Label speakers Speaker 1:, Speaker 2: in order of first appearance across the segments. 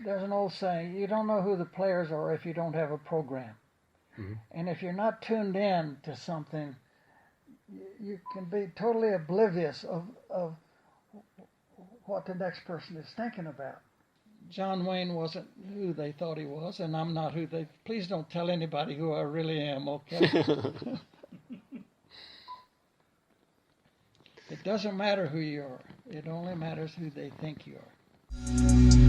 Speaker 1: There's an old saying, you don't know who the players are if you don't have a program.
Speaker 2: Mhm.
Speaker 1: And if you're not tuned in to something, you can be totally oblivious of what the next person is thinking about. John Wayne wasn't who they thought he was, and I'm not who they. Please don't tell anybody who I really am, okay? It doesn't matter who you are. It only matters who they think you are.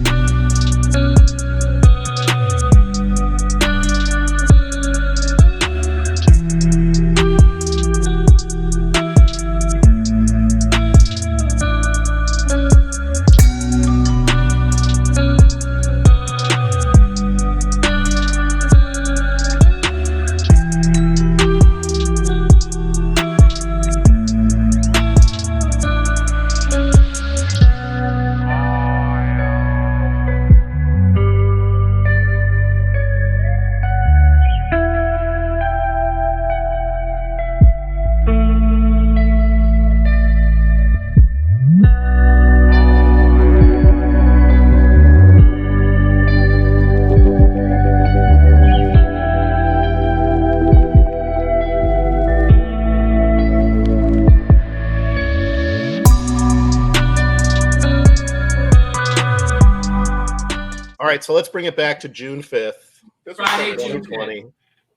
Speaker 2: All right, so let's bring it back to June 5th,
Speaker 3: Friday, June
Speaker 2: 2020.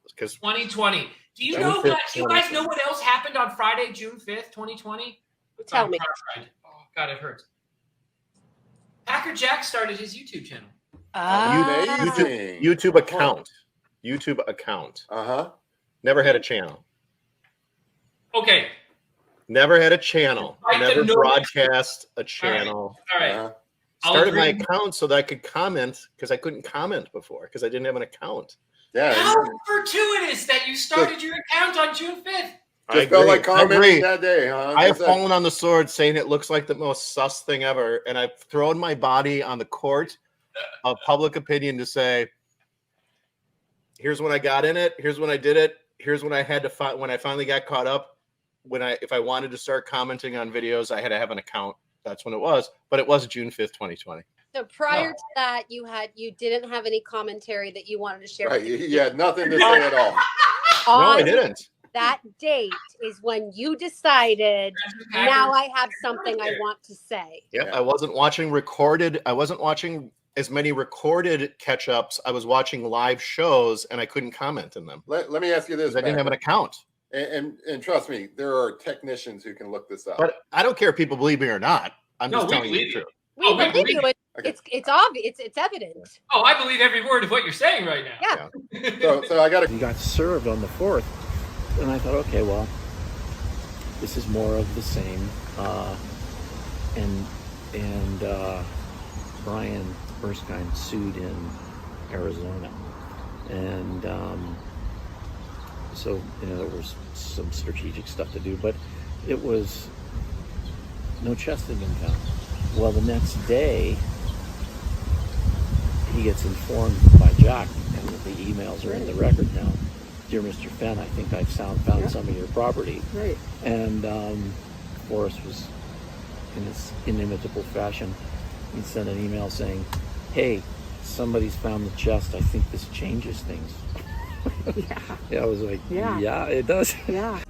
Speaker 2: 'Because
Speaker 3: 2020. Do you
Speaker 2: June
Speaker 3: know
Speaker 2: 5th,
Speaker 3: that? Do you guys
Speaker 2: 2020.
Speaker 3: know what else happened on Friday, June 5th, 2020?
Speaker 4: Tell me.
Speaker 3: Oh, God, it hurts. Packer Jack started his YouTube channel.
Speaker 4: Amazing.
Speaker 2: YouTube account. YouTube account.
Speaker 4: Uh-huh.
Speaker 2: Never had a channel.
Speaker 3: Okay.
Speaker 2: Never had a channel.
Speaker 3: Like the
Speaker 2: Never
Speaker 3: noise.
Speaker 2: broadcast a channel.
Speaker 3: All right.
Speaker 4: Uh-huh.
Speaker 2: Started my
Speaker 3: agree.
Speaker 2: account so that I could comment because I couldn't comment before because I didn't have an account.
Speaker 4: Yeah.
Speaker 3: How fortuitous that you started your account on June 5th.
Speaker 2: I
Speaker 4: Just felt
Speaker 2: agree.
Speaker 4: like
Speaker 2: I agree.
Speaker 4: commenting that day, huh?
Speaker 2: I have
Speaker 4: Just that-
Speaker 2: fallen on the sword saying it looks like the most sus thing ever, and I've thrown my body on the court of public opinion to say, here's when I got in it, here's when I did it, here's when I had to find when I finally got caught up. If I wanted to start commenting on videos, I had to have an account. That's when it was, but it was June 5th, 2020.
Speaker 4: So prior to that, you didn't have any commentary that you wanted to share.
Speaker 5: Right.
Speaker 4: With
Speaker 5: You had nothing to say at all.
Speaker 2: No, I
Speaker 4: On
Speaker 2: didn't.
Speaker 4: that date is when you decided, now I have something I want to say.
Speaker 2: Yep,
Speaker 5: Yeah.
Speaker 2: I wasn't watching recorded. I wasn't watching as many recorded catch-ups. I was watching live shows, and I couldn't comment in them
Speaker 5: Let me ask you this.
Speaker 2: because I didn't have an
Speaker 5: Packer.
Speaker 2: account.
Speaker 5: And trust me, there are technicians who can look this up.
Speaker 2: But I don't care if people believe me or not. I'm
Speaker 3: No,
Speaker 2: just
Speaker 3: we
Speaker 2: telling you the
Speaker 3: believe you.
Speaker 2: truth.
Speaker 4: We
Speaker 3: Oh, we
Speaker 4: believe
Speaker 3: believe
Speaker 4: you.
Speaker 5: Okay.
Speaker 4: It's obvious. It's evident.
Speaker 3: Oh, I believe every word of what you're saying right now.
Speaker 4: Yeah.
Speaker 5: So I got to.
Speaker 6: You got served on the 4th, and I thought, okay, well, this is more of the same. And Brian Erskine sued in Arizona, and so there was some strategic stuff to do, but it was no chest had been found. Well, the next day, he gets informed by Jack, and the emails are in the record now. Dear Mr. Fenn, I think I've found some of your property.
Speaker 1: Right.
Speaker 6: And Forrest was, in his inimitable fashion, he sent an email saying, hey, somebody's found the chest. I think this changes things. Yeah, I was like, yeah it does.
Speaker 1: Yeah.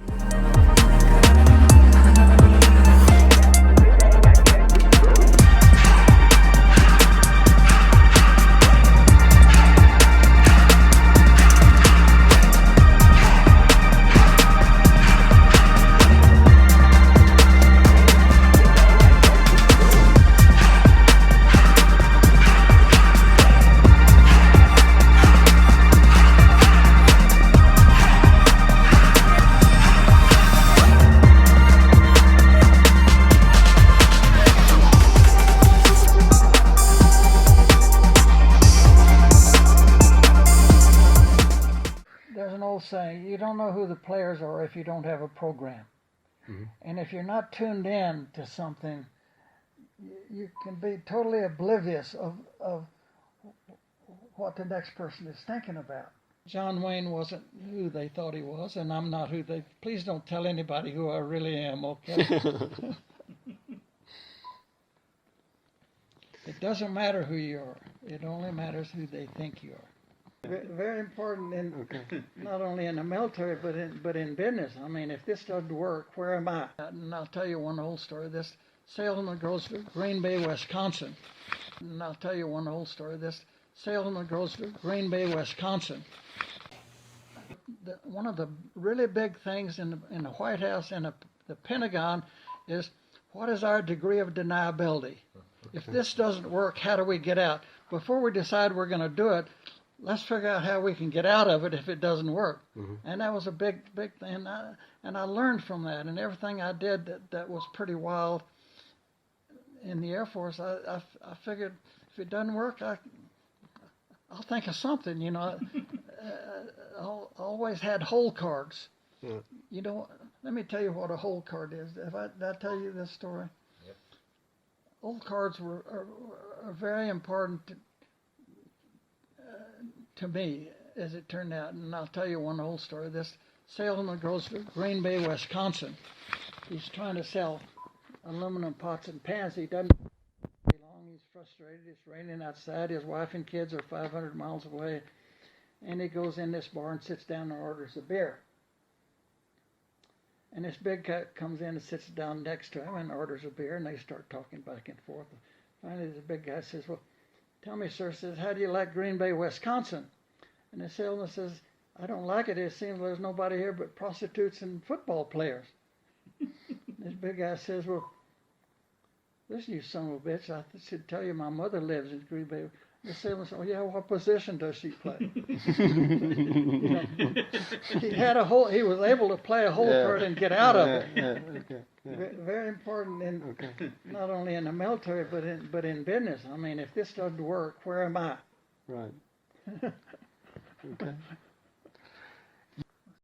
Speaker 1: There's an old saying, you don't know who the players are if you don't have a program.
Speaker 2: Mhm.
Speaker 1: And if you're not tuned in to something, you can be totally oblivious of what the next person is thinking about. John Wayne wasn't who they thought he was, and I'm not who they. Please don't tell anybody who I really am, okay? It doesn't matter who you are. It only matters who they think you are. Very important in not only in the military but in business. I mean, if this doesn't work, where am I? And I'll tell you one old story. This salesman goes to Green Bay, Wisconsin. And I'll tell you one old story. This salesman goes to Green Bay, Wisconsin. One of the really big things in the White House and the Pentagon is, what is our degree of deniability? If this doesn't work, how do we get out? Before we decide we're going to do it, let's figure out how we can get out of it if it doesn't work. And that was a big thing. And I learned from that. And everything I did that was pretty wild in the Air Force, I figured if it doesn't work, I'll think of something, you know. I always had hole cards. You know, let me tell you what a hole card is. Did I tell you this story? Yep. Hole cards are very important to me, as it turned out. And I'll tell you one old story. This salesman goes to Green Bay, Wisconsin. He's trying to sell aluminum pots and pans. He doesn't stay long. He's frustrated. It's raining outside. His wife and kids are 500 miles away. And he goes in this bar and sits down and orders a beer. And this big guy comes in and sits down next to him and orders a beer, and they start talking back and forth. And finally, the big guy says, "Well, tell me, sir," says, "how do you like Green Bay, Wisconsin?" And the salesman says, "I don't like it. It seems there's nobody here but prostitutes and football players." This big guy says, "Well, listen, you son of a bitch, I should tell you my mother lives in Green Bay." The salesman said, "Oh, yeah, what position does she play?" You know, he was able to play a hole card and get out of it. Very important in not only in the military but in business. I mean, if this doesn't work, where am I?
Speaker 7: Right. Okay.